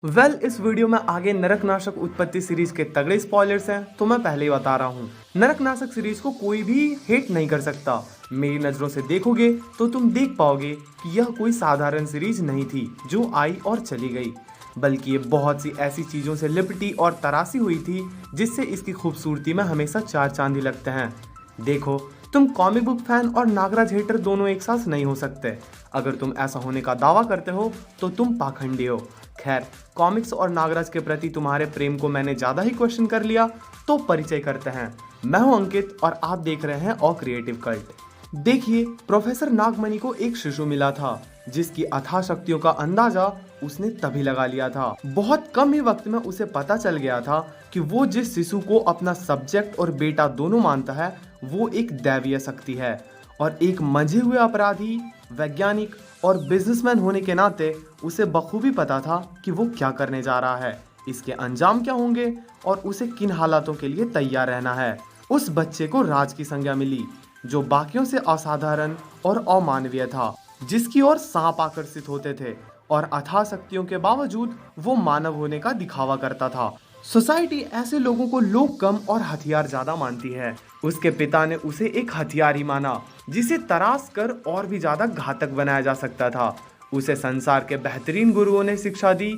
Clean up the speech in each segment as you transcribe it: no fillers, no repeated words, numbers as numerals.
इस वीडियो में आगे नरकनाशक उत्पत्ति सीरीज के तगड़े स्पॉयलर्स हैं, तो मैं पहले ही बता रहा हूँ। नरकनाशक सीरीज को कोई भी हेट नहीं कर सकता। मेरी नज़रों से देखोगे तो तुम देख पाओगे कि यह कोई साधारण सीरीज नहीं थी जो आई और चली गई, बल्कि ये बहुत सी ऐसी चीज़ों से लिपटी और तराशी हुई थी जिससे इसकी खूबसूरती में हमेशा चार चांद ही लगते हैं। देखो, तुम कॉमिक बुक फैन और नागराज हेटर दोनों एक साथ नहीं हो सकते। अगर तुम ऐसा होने का दावा करते हो तो तुम पाखंडी हो। खैर, कॉमिक्स और नागराज के प्रति तुम्हारे प्रेम को मैंने ज़्यादा ही क्वेश्चन कर लिया, तो परिचय करते हैं। मैं हूं अंकित और आप देख रहे हैं ऑ क्रिएटिव कल्ट। देखिए, प्रोफेसर नागमणि को एक शिशु मिला था जिसकी अथाह शक्तियों का अंदाजा उसने तभी लगा लिया था। बहुत कम ही वक्त में उसे पता चल गया था कि वो जिस शिशु को अपना सब्जेक्ट और बेटा दोनों मानता है वो एक दैवीय शक्ति है, और एक मंझे हुए अपराधी, वैज्ञानिक और बिजनेसमैन होने के नाते उसे बखूबी पता था कि वो क्या करने जा रहा है, इसके अंजाम क्या होंगे और उसे किन हालातों के लिए तैयार रहना है। उस बच्चे को राज की संज्ञा मिली, जो बाकियों से असाधारण और अमानवीय था, जिसकी ओर सांप आकर्षित होते थे और अथाह शक्तियों के बावजूद वो मानव होने का दिखावा करता था। सोसाइटी ऐसे लोगों को लोग कम और हथियार ज्यादा मानती है। उसके पिता ने उसे एक हथियार ही माना जिसे तराश कर और भी ज्यादा घातक बनाया जा सकता था। उसे संसार के बेहतरीन गुरुओं ने शिक्षा दी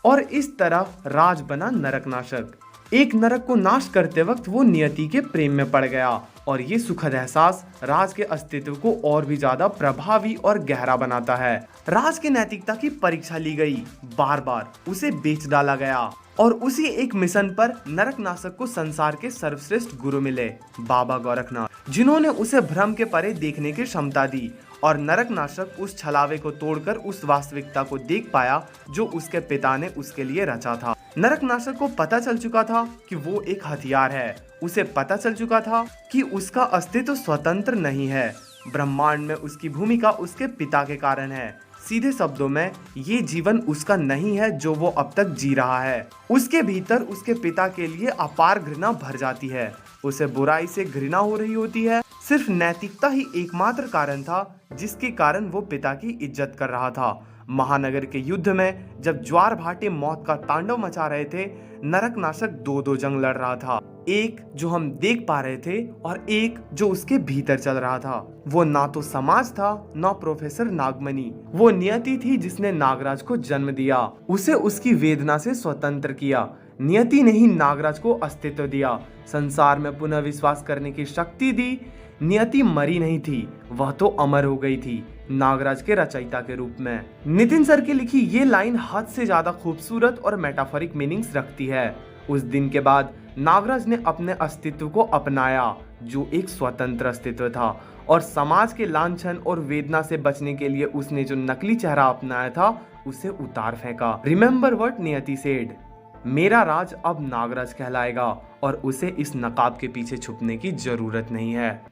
और इस तरह राज बना नरकनाशक। एक नरक को नाश करते वक्त वो नियति के प्रेम में पड़ गया और ये सुखद एहसास राज के अस्तित्व को और भी ज्यादा प्रभावी और गहरा बनाता है। राज की नैतिकता की परीक्षा ली गई, बार बार उसे बेच डाला गया और उसी एक मिशन पर नरकनाशक को संसार के सर्वश्रेष्ठ गुरु मिले, बाबा गोरखनाथ, जिन्होंने उसे भ्रम के परे देखने की क्षमता दी। और नरकनाशक उस छलावे को तोड़कर उस वास्तविकता को देख पाया जो उसके पिता ने उसके लिए रचा था। नरकनाशक को पता चल चुका था कि वो एक हथियार है। उसे पता चल चुका था कि उसका अस्तित्व स्वतंत्र नहीं है। ब्रह्मांड में उसकी भूमिका उसके पिता के कारण है। सीधे शब्दों में, ये जीवन उसका नहीं है जो वो अब तक जी रहा है। उसके भीतर उसके पिता के लिए अपार घृणा भर जाती है। उसे बुराई से घृणा हो रही होती है। सिर्फ नैतिकता ही एकमात्र कारण था जिसके कारण वो पिता की इज्जत कर रहा था। महानगर के युद्ध में जब ज्वार भाटे मौत का तांडव मचा रहे थे, नरकनाशक दो जंग लड़ रहा था। एक जो हम देख पा रहे थे और एक जो उसके भीतर चल रहा था। वो ना तो समाज था, ना प्रोफेसर नागमणि। वो नियति थी जिसने नागराज को जन्म दिया, उसे उसकी वेदना से स्वतंत्र किया। नियति ने ही नागराज को अस्तित्व दिया, संसार में पुनः विश्वास करने की शक्ति दी। नियति मरी नहीं थी, वह तो अमर हो गई थी, नागराज के रचयिता के रूप में। नितिन सर की लिखी ये लाइन हद से ज्यादा खूबसूरत और मेटाफोरिक मीनिंग्स रखती है। उस दिन के बाद नागराज ने अपने अस्तित्व को अपनाया, जो एक स्वतंत्र अस्तित्व था, और समाज के लांछन और वेदना से बचने के लिए उसने जो नकली चेहरा अपनाया था उसे उतार फेंका। रिमेंबर व्हाट नियति सेड, मेरा राज अब नागराज कहलाएगा और उसे इस नकाब के पीछे छुपने की जरूरत नहीं है।